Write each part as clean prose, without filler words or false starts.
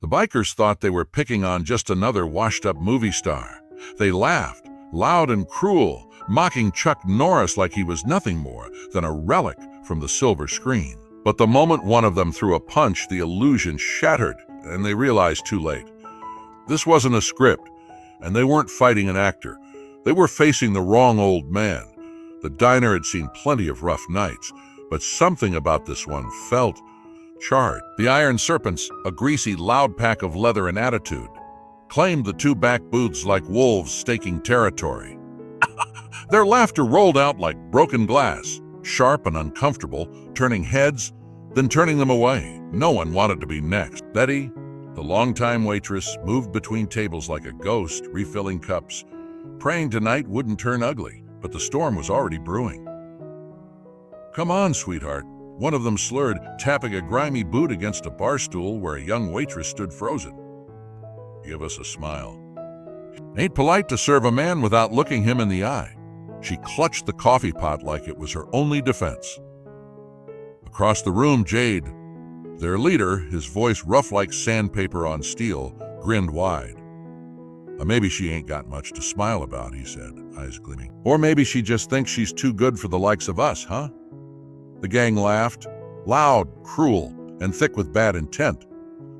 The bikers thought they were picking on just another washed-up movie star. They laughed, loud and cruel, mocking Chuck Norris like he was nothing more than a relic from the silver screen. But the moment one of them threw a punch, the illusion shattered, and they realized too late. This wasn't a script, and they weren't fighting an actor. They were facing the wrong old man. The diner had seen plenty of rough nights, but something about this one felt charred. The Iron Serpents, a greasy, loud pack of leather and attitude, claimed the two back booths like wolves staking territory. Their laughter rolled out like broken glass, sharp and uncomfortable, turning heads, then turning them away. No one wanted to be next. Betty, the longtime waitress, moved between tables like a ghost, refilling cups, praying tonight wouldn't turn ugly, but the storm was already brewing. "Come on, sweetheart," one of them slurred, tapping a grimy boot against a bar stool where a young waitress stood frozen. "Give us a smile. Ain't polite to serve a man without looking him in the eye." She clutched the coffee pot like it was her only defense. Across the room, Jade, their leader, his voice rough like sandpaper on steel, grinned wide. Maybe she ain't got much to smile about," he said, eyes gleaming. "Or maybe she just thinks she's too good for the likes of us, huh?" The gang laughed, loud, cruel, and thick with bad intent.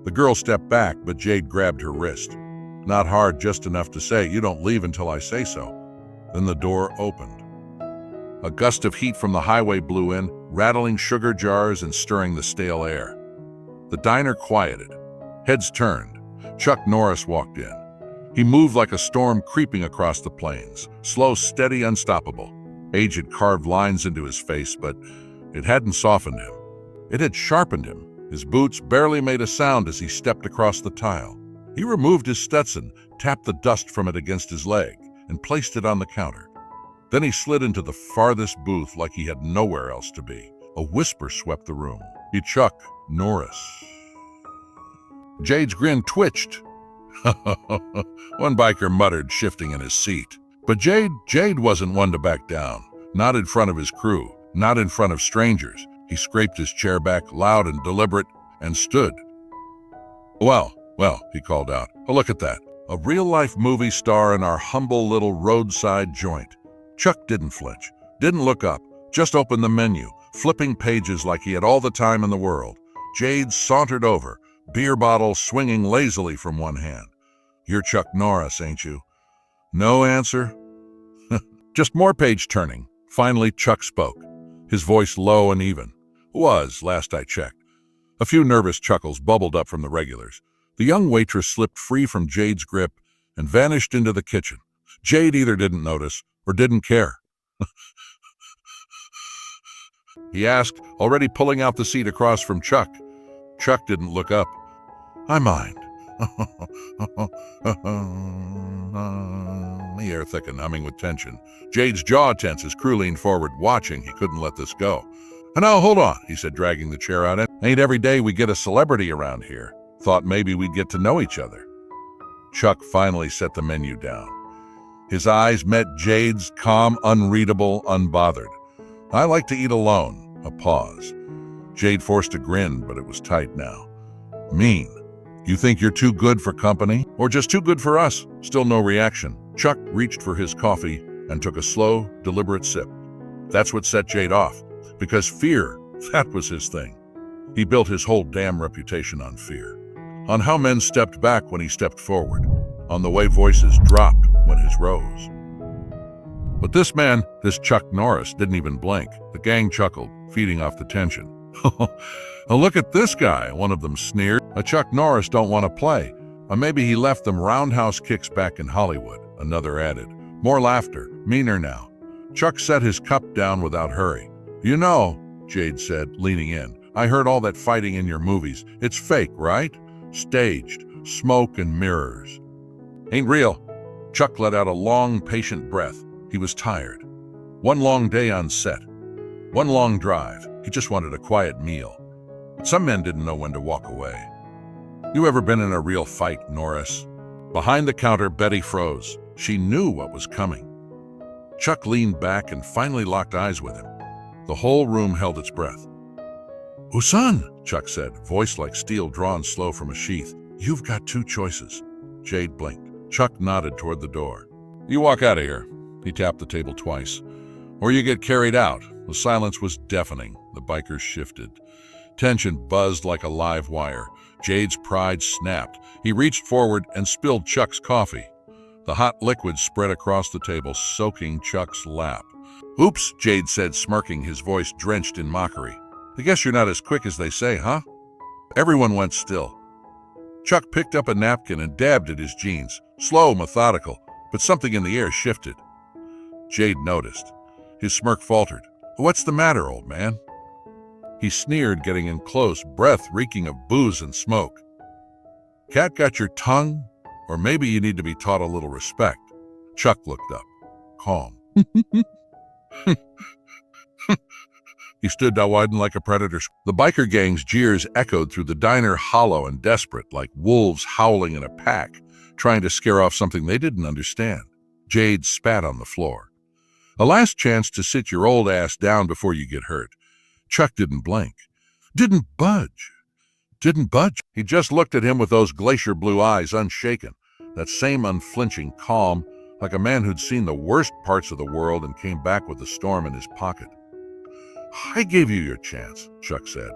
The girl stepped back, but Jade grabbed her wrist. Not hard, just enough to say, "You don't leave until I say so." Then the door opened. A gust of heat from the highway blew in, rattling sugar jars and stirring the stale air. The diner quieted. Heads turned. Chuck Norris walked in. He moved like a storm creeping across the plains, slow, steady, unstoppable. Age had carved lines into his face, but it hadn't softened him. It had sharpened him. His boots barely made a sound as he stepped across the tile. He removed his Stetson, tapped the dust from it against his leg, and placed it on the counter. Then he slid into the farthest booth like he had nowhere else to be. A whisper swept the room. "It's Chuck Norris." Jade's grin twitched. One biker muttered, shifting in his seat. But Jade wasn't one to back down. Not in front of his crew, not in front of strangers. He scraped his chair back, loud and deliberate, and stood. Well, he called out. "Oh, look at that. A real-life movie star in our humble little roadside joint." Chuck didn't flinch, didn't look up, just opened the menu, flipping pages like he had all the time in the world. Jade sauntered over, beer bottle swinging lazily from one hand. "You're Chuck Norris, ain't you?" No answer. Just more page turning. Finally, Chuck spoke, his voice low and even. Was, last I checked. A few nervous chuckles bubbled up from the regulars. The young waitress slipped free from Jade's grip and vanished into the kitchen. Jade either didn't notice or didn't care. He asked, already pulling out the seat across from Chuck. Chuck didn't look up. "I mind." The air thickened, humming with tension. Jade's jaw tense as crew leaned forward, watching. He couldn't let this go. "Now, hold on," he said, dragging the chair out. "Ain't every day we get a celebrity around here. Thought maybe we'd get to know each other." Chuck finally set the menu down. His eyes met Jade's, calm, unreadable, unbothered. "I like to eat alone." A pause. Jade forced a grin, but it was tight now. "Mean. You think you're too good for company? Or just too good for us?" Still no reaction. Chuck reached for his coffee and took a slow, deliberate sip. That's what set Jade off. Because fear, that was his thing. He built his whole damn reputation on fear. On how men stepped back when he stepped forward. On the way voices dropped when his rose. But this man, this Chuck Norris, didn't even blink. The gang chuckled, feeding off the tension. "Oh, look at this guy," one of them sneered. "A Chuck Norris don't want to play. Or maybe he left them roundhouse kicks back in Hollywood," another added. More laughter, meaner now. Chuck set his cup down without hurry. "You know," Jade said, leaning in, "I heard all that fighting in your movies. It's fake, right? Staged, smoke and mirrors. Ain't real." Chuck let out a long, patient breath. He was tired. One long day on set. One long drive. He just wanted a quiet meal. But some men didn't know when to walk away. "You ever been in a real fight, Norris?" Behind the counter, Betty froze. She knew what was coming. Chuck leaned back and finally locked eyes with him. The whole room held its breath. "Oh, son," Chuck said, voice like steel drawn slow from a sheath. You've got two choices. Jade blinked. Chuck nodded toward the door. You walk out of here. He tapped the table twice. Or you get carried out. The silence was deafening. The bikers shifted. Tension buzzed like a live wire. Jade's pride snapped. He reached forward and spilled Chuck's coffee. The hot liquid spread across the table, soaking Chuck's lap. Oops, Jade said, smirking, his voice drenched in mockery. I guess you're not as quick as they say, huh? Everyone went still. Chuck picked up a napkin and dabbed at his jeans, slow, methodical, but something in the air shifted. Jade noticed. His smirk faltered. What's the matter, old man? He sneered, getting in close, breath reeking of booze and smoke. Cat got your tongue? Or maybe you need to be taught a little respect. Chuck looked up, calm. He stood widened like a predator. The biker gang's jeers echoed through the diner, hollow and desperate, like wolves howling in a pack, trying to scare off something they didn't understand. Jade spat on the floor. A last chance to sit your old ass down before you get hurt. Chuck didn't blink. Didn't budge. He just looked at him with those glacier blue eyes, unshaken. That same unflinching calm, like a man who'd seen the worst parts of the world and came back with the storm in his pocket. I gave you your chance, Chuck said.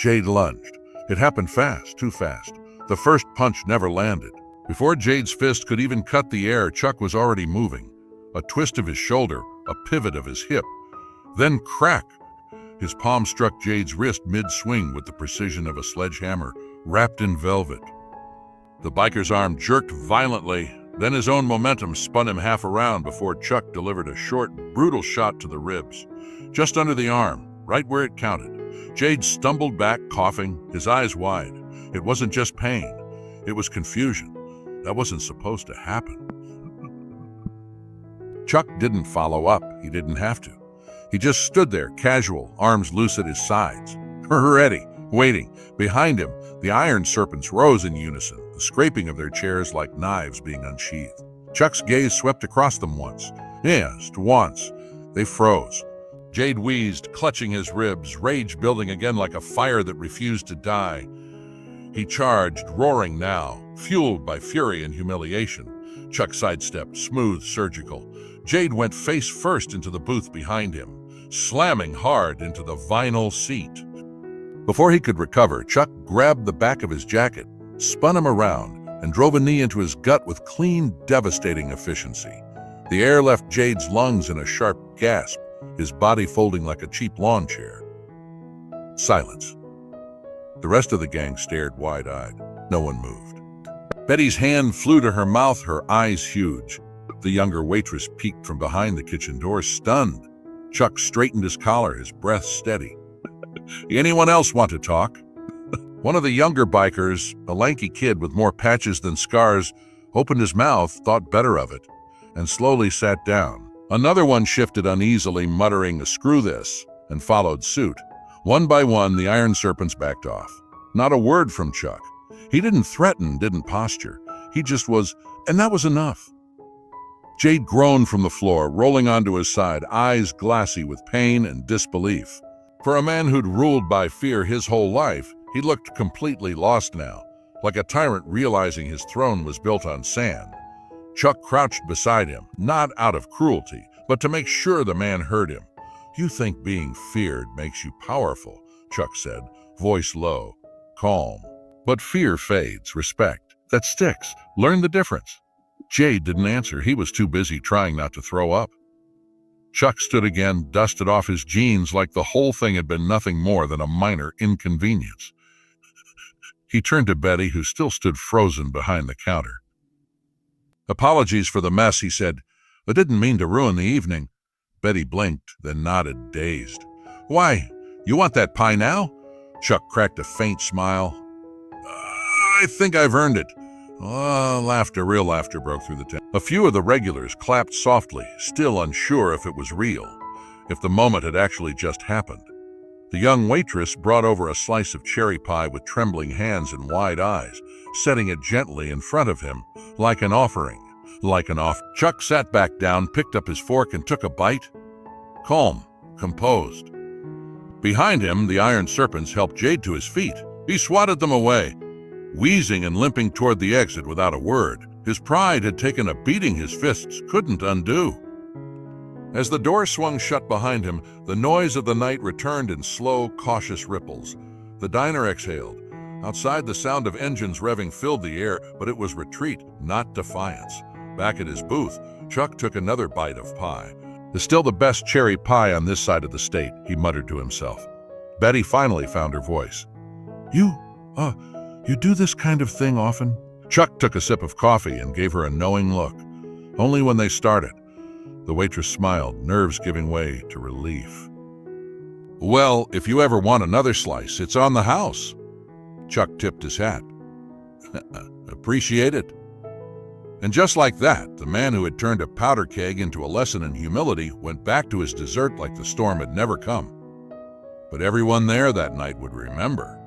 Jade lunged. It happened fast, too fast. The first punch never landed. Before Jade's fist could even cut the air, Chuck was already moving. A twist of his shoulder, a pivot of his hip. Then crack! His palm struck Jade's wrist mid-swing with the precision of a sledgehammer, wrapped in velvet. The biker's arm jerked violently, then his own momentum spun him half around before Chuck delivered a short, brutal shot to the ribs. Just under the arm, right where it counted. Jade stumbled back, coughing, his eyes wide. It wasn't just pain. It was confusion. That wasn't supposed to happen. Chuck didn't follow up. He didn't have to. He just stood there, casual, arms loose at his sides. Ready, waiting. Behind him, the iron serpents rose in unison, the scraping of their chairs like knives being unsheathed. Chuck's gaze swept across them once. Yes, once. They froze. Jade wheezed, clutching his ribs, rage building again like a fire that refused to die. He charged, roaring now, fueled by fury and humiliation. Chuck sidestepped, smooth, surgical. Jade went face first into the booth behind him, slamming hard into the vinyl seat. Before he could recover, Chuck grabbed the back of his jacket, spun him around, and drove a knee into his gut with clean, devastating efficiency. The air left Jade's lungs in a sharp gasp, his body folding like a cheap lawn chair. Silence. The rest of the gang stared wide-eyed. No one moved. Betty's hand flew to her mouth, her eyes huge. The younger waitress peeked from behind the kitchen door, stunned. Chuck straightened his collar, his breath steady. Anyone else want to talk? One of the younger bikers, a lanky kid with more patches than scars, opened his mouth, thought better of it, and slowly sat down. Another one shifted uneasily, muttering, "Screw this," and followed suit. One by one, the iron serpents backed off. Not a word from Chuck. He didn't threaten, didn't posture. He just was, and that was enough. Jade groaned from the floor, rolling onto his side, eyes glassy with pain and disbelief. For a man who'd ruled by fear his whole life, he looked completely lost now, like a tyrant realizing his throne was built on sand. Chuck crouched beside him, not out of cruelty, but to make sure the man heard him. "You think being feared makes you powerful," Chuck said, voice low, calm. "But fear fades, respect. That sticks. Learn the difference." Jade didn't answer. He was too busy trying not to throw up. Chuck stood again, dusted off his jeans like the whole thing had been nothing more than a minor inconvenience. He turned to Betty, who still stood frozen behind the counter. "Apologies for the mess," he said. "I didn't mean to ruin the evening." Betty blinked, then nodded, dazed. "Why, you want that pie now?" Chuck cracked a faint smile. "I think I've earned it." Laughter, real laughter, broke through the tent. A few of the regulars clapped softly, still unsure if it was real, if the moment had actually just happened. The young waitress brought over a slice of cherry pie with trembling hands and wide eyes, setting it gently in front of him, like an offering. Chuck sat back down, picked up his fork, and took a bite. Calm, composed. Behind him, the iron serpents helped Jade to his feet. He swatted them away. wheezing and limping toward the exit without a word. His pride had taken a beating his fists couldn't undo. As the door swung shut behind him, the noise of the night returned in slow, cautious ripples. The diner exhaled. Outside, the sound of engines revving filled the air, but it was retreat, not defiance. Back at his booth, Chuck took another bite of pie. "It's still the best cherry pie on this side of the state," he muttered to himself. Betty finally found her voice. You do this kind of thing often?" Chuck took a sip of coffee and gave her a knowing look. Only when they started. The waitress smiled, nerves giving way to relief. "Well, if you ever want another slice, it's on the house." Chuck tipped his hat. "Appreciate it." And just like that, the man who had turned a powder keg into a lesson in humility went back to his dessert like the storm had never come. But everyone there that night would remember.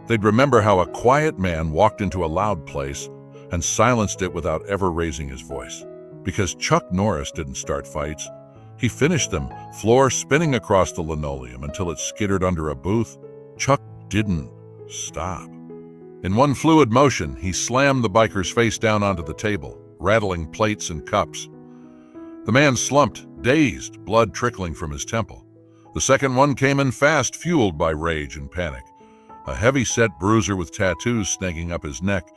They'd remember how a quiet man walked into a loud place and silenced it without ever raising his voice. Because Chuck Norris didn't start fights. He finished them, floor spinning across the linoleum until it skittered under a booth. Chuck didn't stop. In one fluid motion, he slammed the biker's face down onto the table, rattling plates and cups. The man slumped, dazed, blood trickling from his temple. The second one came in fast, fueled by rage and panic. A heavy-set bruiser with tattoos snagging up his neck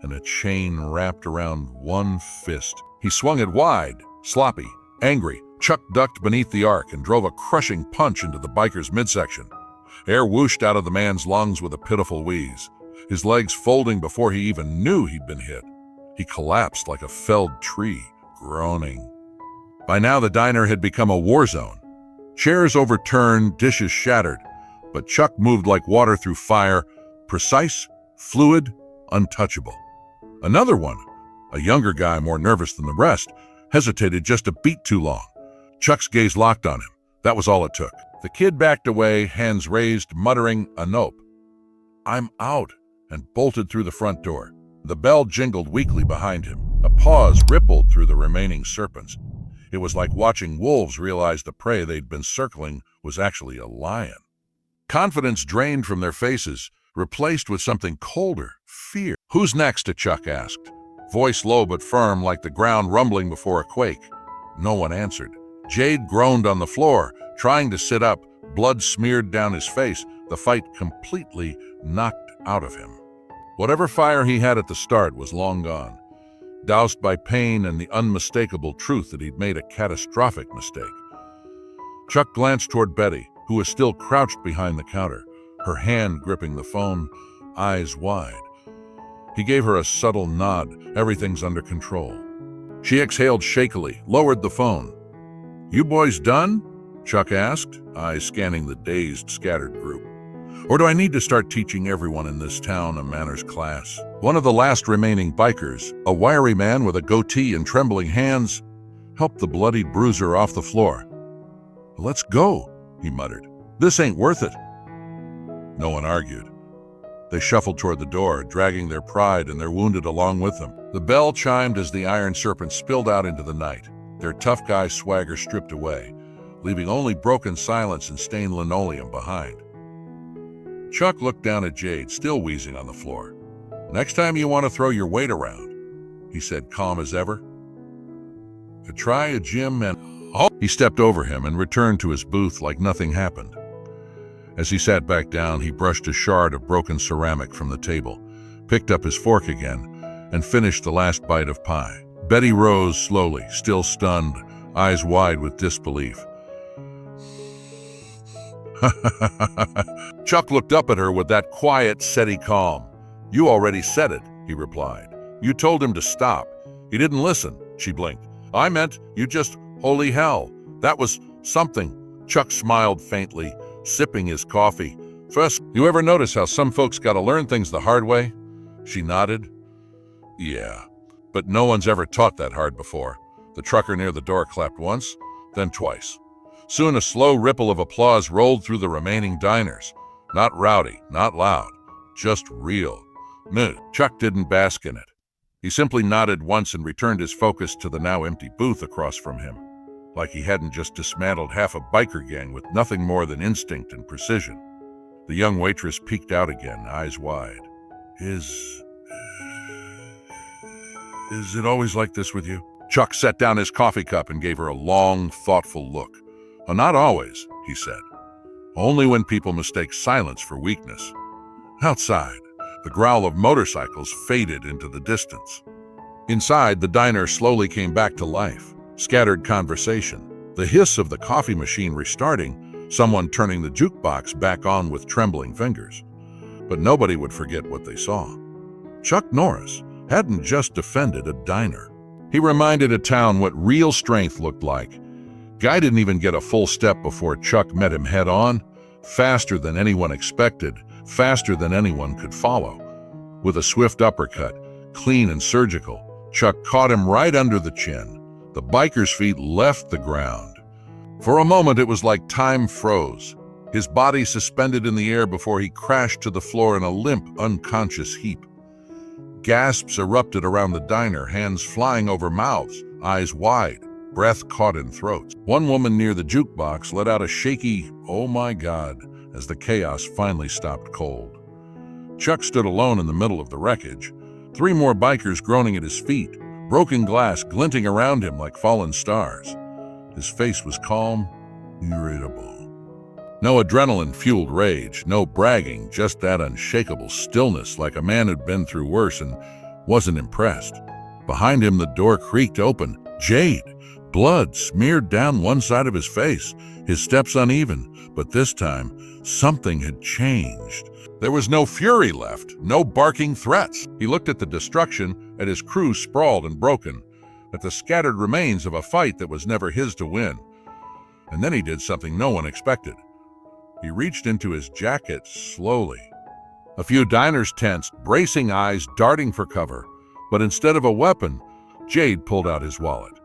and a chain wrapped around one fist. He swung it wide, sloppy, angry. Chuck ducked beneath the arc and drove a crushing punch into the biker's midsection. Air whooshed out of the man's lungs with a pitiful wheeze, his legs folding before he even knew he'd been hit. He collapsed like a felled tree, groaning. By now, the diner had become a war zone. Chairs overturned, dishes shattered, but Chuck moved like water through fire, precise, fluid, untouchable. Another one, a younger guy more nervous than the rest, hesitated just a beat too long. Chuck's gaze locked on him. That was all it took. The kid backed away, hands raised, muttering a nope. "I'm out," and bolted through the front door. The bell jingled weakly behind him. A pause rippled through the remaining serpents. It was like watching wolves realize the prey they'd been circling was actually a lion. Confidence drained from their faces, replaced with something colder, fear. "Who's next?" Chuck asked, voice low but firm like the ground rumbling before a quake. No one answered. Jade groaned on the floor, trying to sit up, blood smeared down his face, the fight completely knocked out of him. Whatever fire he had at the start was long gone, doused by pain and the unmistakable truth that he'd made a catastrophic mistake. Chuck glanced toward Betty, who was still crouched behind the counter, her hand gripping the phone, eyes wide. He gave her a subtle nod. Everything's under control. She exhaled shakily, lowered the phone. "You boys done?" Chuck asked, eyes scanning the dazed, scattered group. "Or do I need to start teaching everyone in this town a manners class?" One of the last remaining bikers, a wiry man with a goatee and trembling hands, helped the bloodied bruiser off the floor. "Let's go," he muttered. "This ain't worth it." No one argued. They shuffled toward the door, dragging their pride and their wounded along with them. The bell chimed as the iron serpents spilled out into the night, their tough guy swagger stripped away, leaving only broken silence and stained linoleum behind. Chuck looked down at Jade, still wheezing on the floor. "Next time you want to throw your weight around," he said, calm as ever. "Try a gym and..." He stepped over him and returned to his booth like nothing happened. As he sat back down, he brushed a shard of broken ceramic from the table, picked up his fork again, and finished the last bite of pie. Betty rose slowly, still stunned, eyes wide with disbelief. Chuck looked up at her with that quiet, steady calm. "You already said it," he replied. "You told him to stop. He didn't listen," she blinked. "I meant you just, holy hell, that was something." Chuck smiled faintly, sipping his coffee. "First, you ever notice how some folks gotta learn things the hard way?" She nodded. "Yeah, but no one's ever taught that hard before." The trucker near the door clapped once, then twice. Soon a slow ripple of applause rolled through the remaining diners. Not rowdy, not loud, just real. No, Chuck didn't bask in it. He simply nodded once and returned his focus to the now empty booth across from him, like he hadn't just dismantled half a biker gang with nothing more than instinct and precision. The young waitress peeked out again, eyes wide. Is it always like this with you?" Chuck set down his coffee cup and gave her a long, thoughtful look. "Oh, not always," he said. "Only when people mistake silence for weakness." Outside, the growl of motorcycles faded into the distance. Inside, the diner slowly came back to life. Scattered conversation, the hiss of the coffee machine restarting, someone turning the jukebox back on with trembling fingers. But nobody would forget what they saw. Chuck Norris hadn't just defended a diner. He reminded a town what real strength looked like. Guy didn't even get a full step before Chuck met him head on, faster than anyone expected, faster than anyone could follow. With a swift uppercut, clean and surgical, Chuck caught him right under the chin. The biker's feet left the ground. For a moment, it was like time froze, his body suspended in the air before he crashed to the floor in a limp, unconscious heap. Gasps erupted around the diner, hands flying over mouths, eyes wide, breath caught in throats. One woman near the jukebox let out a shaky, "Oh my God," as the chaos finally stopped cold. Chuck stood alone in the middle of the wreckage, 3 more bikers groaning at his feet, broken glass glinting around him like fallen stars. His face was calm, irritable. No adrenaline-fueled rage, no bragging, just that unshakable stillness like a man who'd been through worse and wasn't impressed. Behind him, the door creaked open. Jade, blood smeared down one side of his face, his steps uneven, but this time, something had changed. There was no fury left, no barking threats. He looked at the destruction, at his crew sprawled and broken, at the scattered remains of a fight that was never his to win. And then he did something no one expected. He reached into his jacket slowly. A few diners tensed, bracing eyes darting for cover, but instead of a weapon, Jade pulled out his wallet.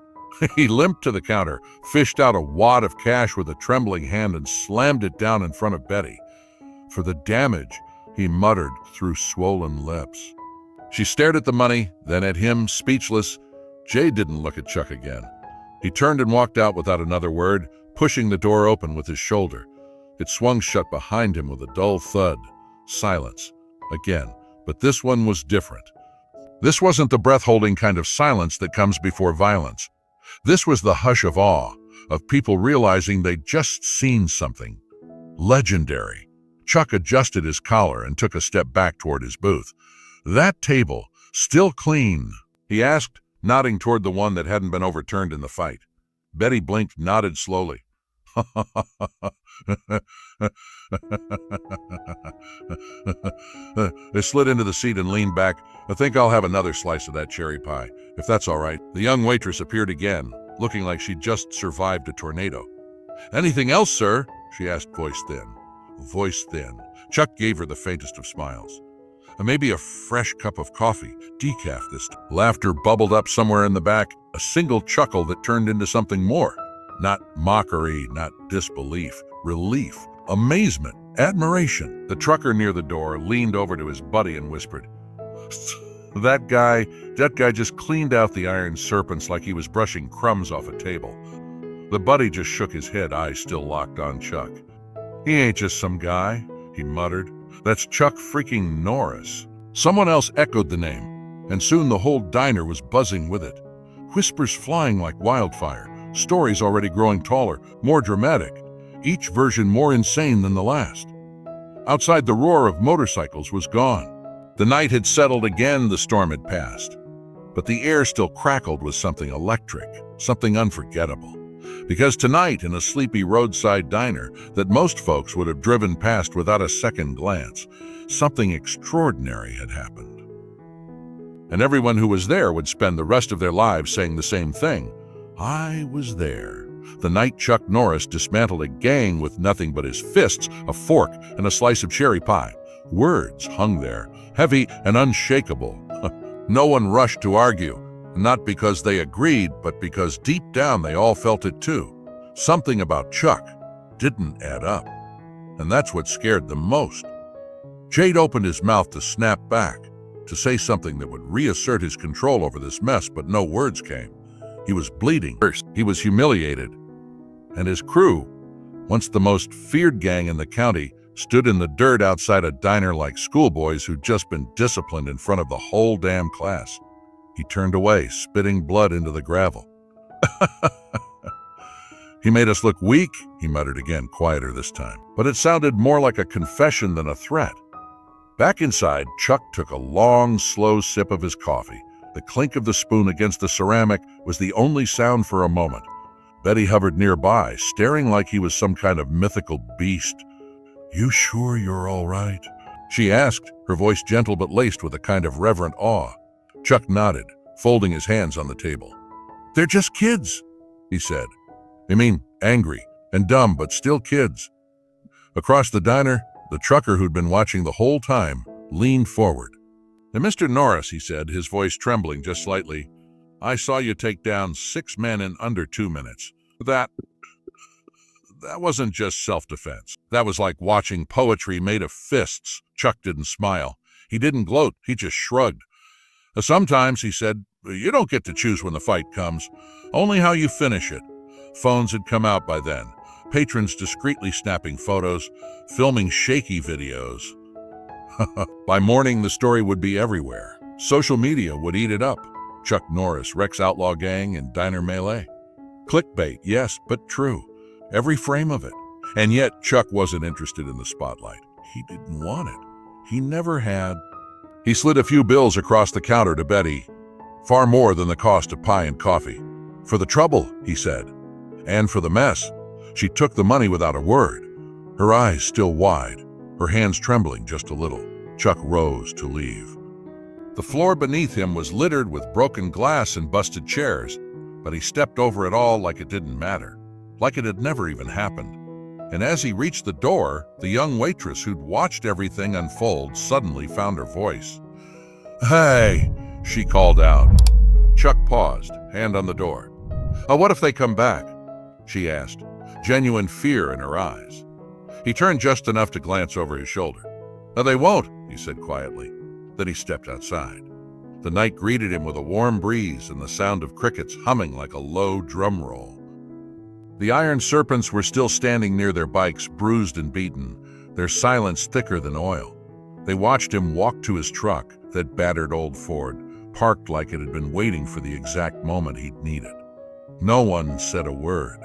He limped to the counter, fished out a wad of cash with a trembling hand and slammed it down in front of Betty. For the damage, he muttered through swollen lips. She stared at the money, then at him, speechless. Jade didn't look at Chuck again. He turned and walked out without another word, pushing the door open with his shoulder. It swung shut behind him with a dull thud. Silence. Again. But this one was different. This wasn't the breath-holding kind of silence that comes before violence. This was the hush of awe, of people realizing they'd just seen something legendary. Chuck adjusted his collar and took a step back toward his booth. "That table, still clean?" he asked, nodding toward the one that hadn't been overturned in the fight. Betty blinked, nodded slowly. They slid into the seat and leaned back. "I think I'll have another slice of that cherry pie, if that's all right." The young waitress appeared again, looking like she'd just survived a tornado. "Anything else, sir?" she asked, voice thin. Voice thin. Chuck gave her the faintest of smiles. "Maybe a fresh cup of coffee, decaf this time." Laughter bubbled up somewhere in the back, a single chuckle that turned into something more. Not mockery, not disbelief, relief, amazement, admiration. The trucker near the door leaned over to his buddy and whispered, That guy just cleaned out the iron serpents like he was brushing crumbs off a table." The buddy just shook his head, eyes still locked on Chuck. "He ain't just some guy," he muttered. "That's Chuck freaking Norris." Someone else echoed the name, and soon the whole diner was buzzing with it. Whispers flying like wildfire, stories already growing taller, more dramatic, each version more insane than the last. Outside, the roar of motorcycles was gone. The night had settled again, the storm had passed. But the air still crackled with something electric, something unforgettable. Because tonight, in a sleepy roadside diner that most folks would have driven past without a second glance, something extraordinary had happened. And everyone who was there would spend the rest of their lives saying the same thing. "I was there." The night Chuck Norris dismantled a gang with nothing but his fists, a fork, and a slice of cherry pie. Words hung there, heavy and unshakable. No one rushed to argue, not because they agreed, but because deep down they all felt it too. Something about Chuck didn't add up, and that's what scared them most. Jade opened his mouth to snap back, to say something that would reassert his control over this mess, but no words came. He was bleeding. He was humiliated. And his crew, once the most feared gang in the county, stood in the dirt outside a diner like schoolboys who'd just been disciplined in front of the whole damn class. He turned away, spitting blood into the gravel. He made us look weak, he muttered again, quieter this time. But it sounded more like a confession than a threat. Back inside, Chuck took a long, slow sip of his coffee. The clink of the spoon against the ceramic was the only sound for a moment. Betty hovered nearby, staring like he was some kind of mythical beast. "You sure you're all right?" she asked, her voice gentle but laced with a kind of reverent awe. Chuck nodded, folding his hands on the table. "They're just kids," he said. "I mean, angry and dumb, but still kids." Across the diner, the trucker who'd been watching the whole time leaned forward. "And Mr. Norris," he said, his voice trembling just slightly, "I saw you take down 6 men in under 2 minutes. That wasn't just self-defense. That was like watching poetry made of fists." Chuck didn't smile. He didn't gloat. He just shrugged. "Sometimes," he said, "you don't get to choose when the fight comes, only how you finish it." Phones had come out by then, patrons discreetly snapping photos, filming shaky videos. By morning, the story would be everywhere. Social media would eat it up. Chuck Norris, Rex Outlaw Gang, and Diner Melee. Clickbait, yes, but true. Every frame of it. And yet, Chuck wasn't interested in the spotlight. He didn't want it. He never had. He slid a few bills across the counter to Betty. Far more than the cost of pie and coffee. "For the trouble," he said. "And for the mess." She took the money without a word, her eyes still wide, her hands trembling just a little. Chuck rose to leave. The floor beneath him was littered with broken glass and busted chairs, but he stepped over it all like it didn't matter, like it had never even happened. And as he reached the door, the young waitress who'd watched everything unfold suddenly found her voice. "Hey," she called out. Chuck paused, hand on the door. What if they come back?" she asked, genuine fear in her eyes. He turned just enough to glance over his shoulder. "No, they won't," he said quietly. Then he stepped outside. The night greeted him with a warm breeze and the sound of crickets humming like a low drum roll. The iron serpents were still standing near their bikes, bruised and beaten, their silence thicker than oil. They watched him walk to his truck, that battered old Ford, parked like it had been waiting for the exact moment he'd need it. No one said a word.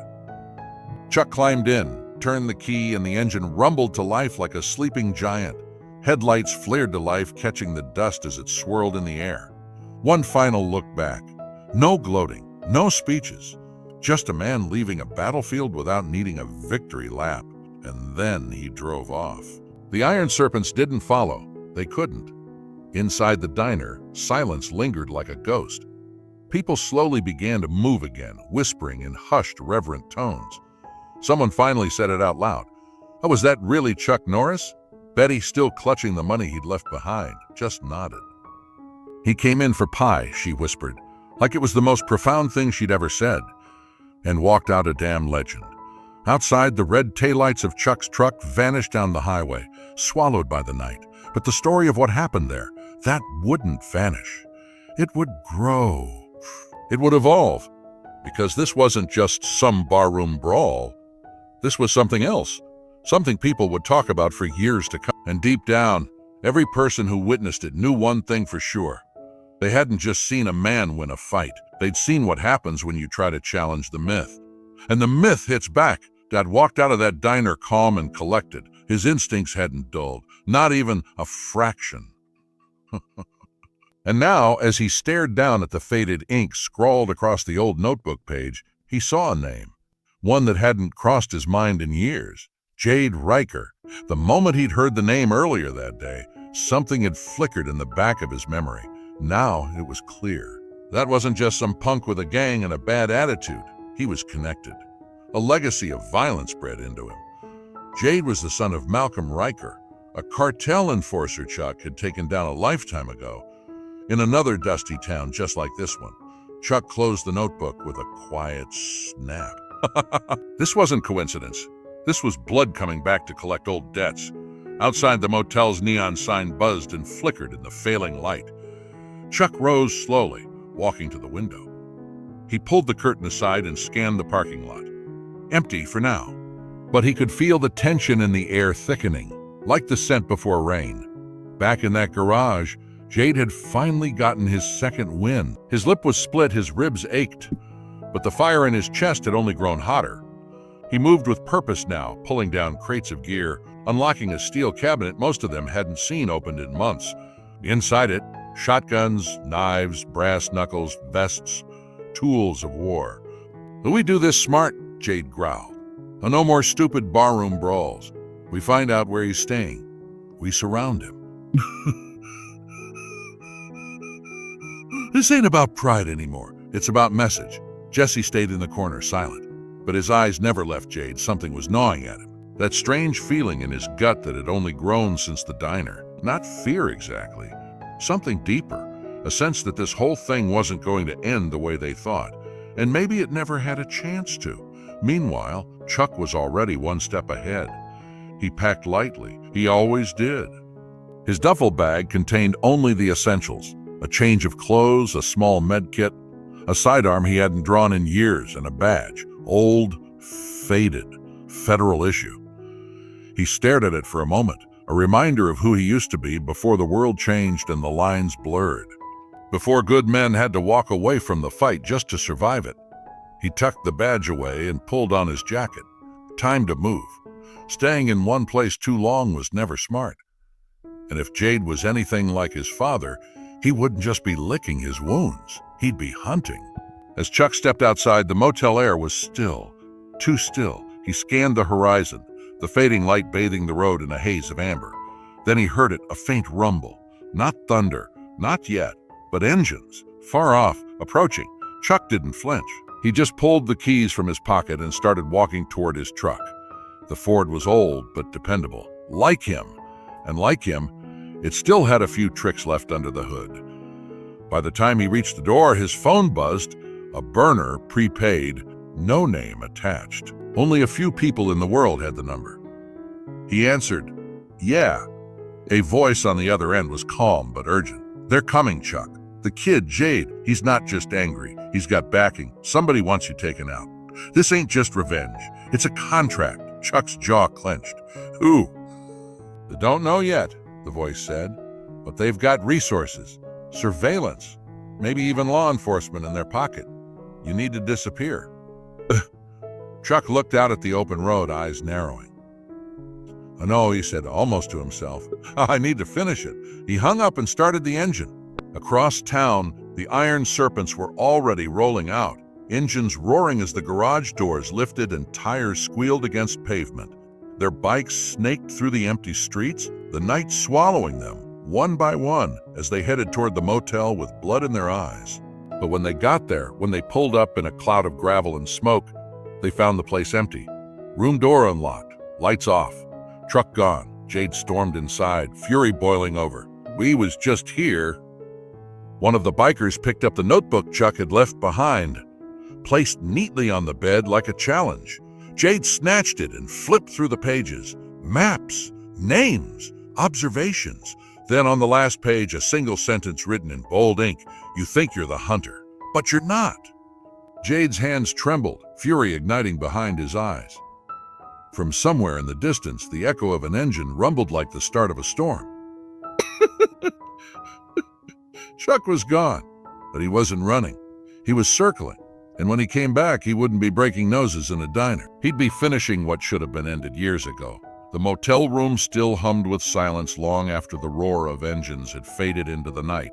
Chuck climbed in, turned the key, and the engine rumbled to life like a sleeping giant. Headlights flared to life, catching the dust as it swirled in the air. One final look back. No gloating, no speeches. Just a man leaving a battlefield without needing a victory lap. And then he drove off. The iron serpents didn't follow. They couldn't. Inside the diner, silence lingered like a ghost. People slowly began to move again, whispering in hushed, reverent tones. Someone finally said it out loud. "Oh, was that really Chuck Norris?" Betty, still clutching the money he'd left behind, just nodded. "He came in for pie," she whispered, like it was the most profound thing she'd ever said, and walked out a damn legend. Outside, the red taillights of Chuck's truck vanished down the highway, swallowed by the night. But the story of what happened there, that wouldn't vanish. It would grow. It would evolve. Because this wasn't just some barroom brawl. This was something else. Something people would talk about for years to come. And deep down, every person who witnessed it knew one thing for sure. They hadn't just seen a man win a fight. They'd seen what happens when you try to challenge the myth. And the myth hits back. Dad walked out of that diner calm and collected. His instincts hadn't dulled, not even a fraction. And now, as he stared down at the faded ink scrawled across the old notebook page, he saw a name. One that hadn't crossed his mind in years. Jade Riker. The moment he'd heard the name earlier that day, something had flickered in the back of his memory. Now it was clear. That wasn't just some punk with a gang and a bad attitude. He was connected. A legacy of violence bred into him. Jade was the son of Malcolm Riker, a cartel enforcer Chuck had taken down a lifetime ago, in another dusty town just like this one. Chuck closed the notebook with a quiet snap. This wasn't coincidence. This was blood coming back to collect old debts. Outside, the motel's neon sign buzzed and flickered in the failing light. Chuck rose slowly, walking to the window. He pulled the curtain aside and scanned the parking lot. Empty for now. But he could feel the tension in the air thickening, like the scent before rain. Back in that garage, Jade had finally gotten his second win. His lip was split, his ribs ached, but the fire in his chest had only grown hotter. He moved with purpose now, pulling down crates of gear, unlocking a steel cabinet most of them hadn't seen opened in months. Inside it, shotguns, knives, brass knuckles, vests, tools of war. "We do this smart," Jade growled. "No more stupid barroom brawls. We find out where he's staying. We surround him." "This ain't about pride anymore. It's about message." Jesse stayed in the corner, silent, but his eyes never left Jade. Something was gnawing at him. That strange feeling in his gut that had only grown since the diner. Not fear exactly. Something deeper. A sense that this whole thing wasn't going to end the way they thought. And maybe it never had a chance to. Meanwhile, Chuck was already one step ahead. He packed lightly. He always did. His duffel bag contained only the essentials. A change of clothes, a small med kit, a sidearm he hadn't drawn in years, and a badge. Old, faded, federal issue. He stared at it for a moment, a reminder of who he used to be before the world changed and the lines blurred. Before good men had to walk away from the fight just to survive it. He tucked the badge away and pulled on his jacket. Time to move. Staying in one place too long was never smart. And if Jade was anything like his father, he wouldn't just be licking his wounds. He'd be hunting. As Chuck stepped outside, the motel air was still. Too still. He scanned the horizon, the fading light bathing the road in a haze of amber. Then he heard it, a faint rumble. Not thunder, not yet, but engines. Far off, approaching. Chuck didn't flinch. He just pulled the keys from his pocket and started walking toward his truck. The Ford was old but dependable. Like him. And like him, it still had a few tricks left under the hood. By the time he reached the door, his phone buzzed. A burner, prepaid, no name attached. Only a few people in the world had the number. He answered, "Yeah." A voice on the other end was calm but urgent. "They're coming, Chuck. The kid, Jade, he's not just angry. He's got backing. Somebody wants you taken out. This ain't just revenge. It's a contract." Chuck's jaw clenched. "Who?" "They don't know yet," the voice said, "but they've got resources, surveillance, maybe even law enforcement in their pocket. You need to disappear." Chuck looked out at the open road, eyes narrowing. "I know," he said, almost to himself. "I need to finish it." He hung up and started the engine. Across town, the iron serpents were already rolling out, engines roaring as the garage doors lifted and tires squealed against pavement. Their bikes snaked through the empty streets, the night swallowing them, one by one, as they headed toward the motel with blood in their eyes. But when they got there, when they pulled up in a cloud of gravel and smoke, they found the place empty. Room door unlocked, lights off, truck gone. Jade stormed inside, fury boiling over. "We was just here." One of the bikers picked up the notebook Chuck had left behind, placed neatly on the bed like a challenge. Jade snatched it and flipped through the pages. Maps, names, observations. Then on the last page, a single sentence written in bold ink. "You think you're the hunter, but you're not." Jade's hands trembled, fury igniting behind his eyes. From somewhere in the distance, the echo of an engine rumbled like the start of a storm. Chuck was gone, but he wasn't running. He was circling, and when he came back, he wouldn't be breaking noses in a diner. He'd be finishing what should have been ended years ago. The motel room still hummed with silence long after the roar of engines had faded into the night.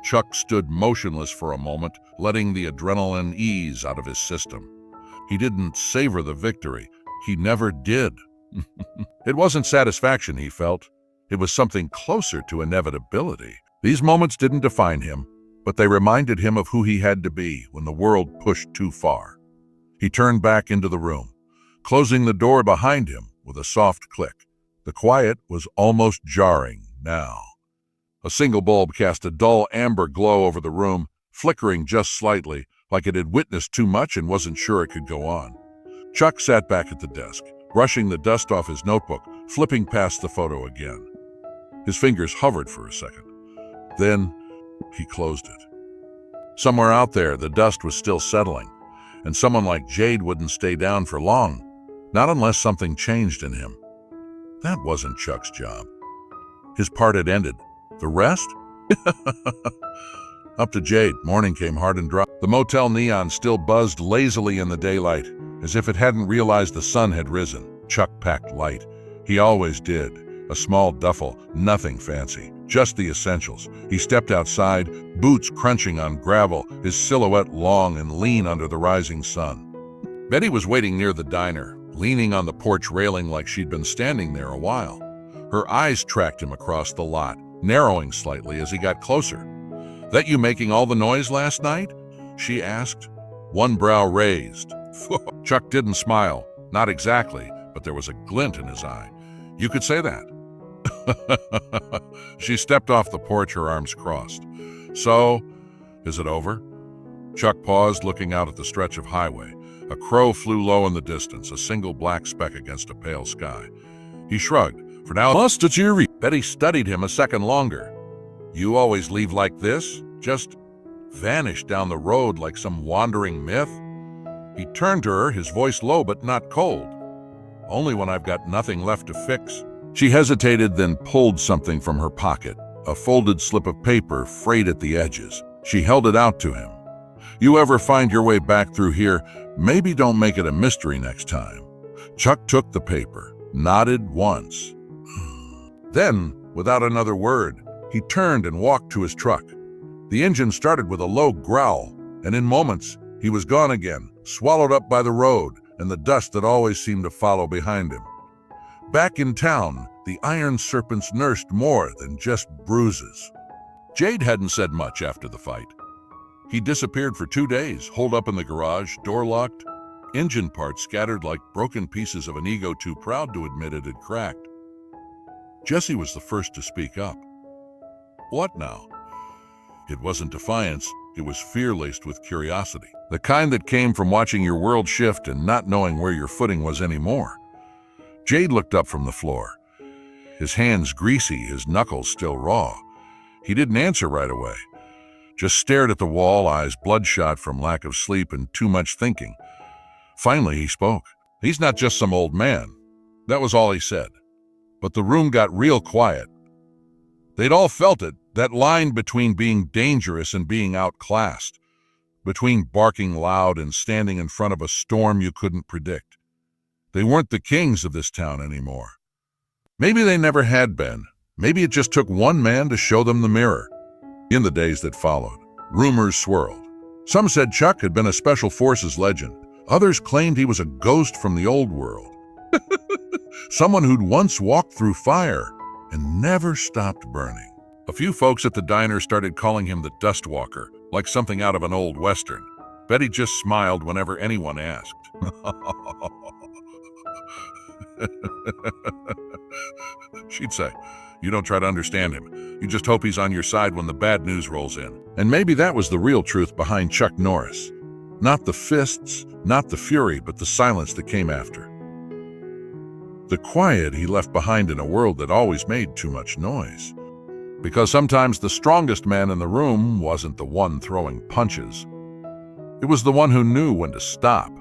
Chuck stood motionless for a moment, letting the adrenaline ease out of his system. He didn't savor the victory. He never did. It wasn't satisfaction he felt. It was something closer to inevitability. These moments didn't define him, but they reminded him of who he had to be when the world pushed too far. He turned back into the room, closing the door behind him with a soft click. The quiet was almost jarring now. A single bulb cast a dull amber glow over the room, flickering just slightly, like it had witnessed too much and wasn't sure it could go on. Chuck sat back at the desk, brushing the dust off his notebook, flipping past the photo again. His fingers hovered for a second. Then he closed it. Somewhere out there, the dust was still settling, and someone like Jade wouldn't stay down for long, not unless something changed in him. That wasn't Chuck's job. His part had ended. The rest? Up to Jade, morning came hard and dry. The motel neon still buzzed lazily in the daylight, as if it hadn't realized the sun had risen. Chuck packed light. He always did. A small duffel, nothing fancy, just the essentials. He stepped outside, boots crunching on gravel, his silhouette long and lean under the rising sun. Betty was waiting near the diner, leaning on the porch railing like she'd been standing there a while. Her eyes tracked him across the lot, narrowing slightly as he got closer. "That you making all the noise last night?" she asked, one brow raised. Chuck didn't smile, not exactly, but there was a glint in his eye. "You could say that." She stepped off the porch, her arms crossed. "So, is it over?" Chuck paused, looking out at the stretch of highway. A crow flew low in the distance, a single black speck against a pale sky. He shrugged. "For now, must it's your." Betty studied him a second longer. "You always leave like this? Just vanish down the road like some wandering myth?" He turned to her, his voice low but not cold. "Only when I've got nothing left to fix." She hesitated, then pulled something from her pocket, a folded slip of paper frayed at the edges. She held it out to him. "You ever find your way back through here, maybe don't make it a mystery next time." Chuck took the paper, nodded once. Then, without another word, he turned and walked to his truck. The engine started with a low growl, and in moments, he was gone again, swallowed up by the road and the dust that always seemed to follow behind him. Back in town, the iron serpents nursed more than just bruises. Jade hadn't said much after the fight. He disappeared for 2 days, holed up in the garage, door locked, engine parts scattered like broken pieces of an ego too proud to admit it had cracked. Jessie was the first to speak up. "What now?" It wasn't defiance, it was fear laced with curiosity. The kind that came from watching your world shift and not knowing where your footing was anymore. Jade looked up from the floor. His hands greasy, his knuckles still raw. He didn't answer right away. Just stared at the wall, eyes bloodshot from lack of sleep and too much thinking. Finally, he spoke. "He's not just some old man." That was all he said. But the room got real quiet. They'd all felt it, that line between being dangerous and being outclassed, between barking loud and standing in front of a storm you couldn't predict. They weren't the kings of this town anymore. Maybe they never had been. Maybe it just took one man to show them the mirror. In the days that followed, rumors swirled. Some said Chuck had been a special forces legend. Others claimed he was a ghost from the old world. Someone who'd once walked through fire and never stopped burning. A few folks at the diner started calling him the Dust Walker, like something out of an old Western. Betty just smiled whenever anyone asked. She'd say, "You don't try to understand him. You just hope he's on your side when the bad news rolls in." And maybe that was the real truth behind Chuck Norris. Not the fists, not the fury, but the silence that came after. The quiet he left behind in a world that always made too much noise. Because sometimes the strongest man in the room wasn't the one throwing punches. It was the one who knew when to stop.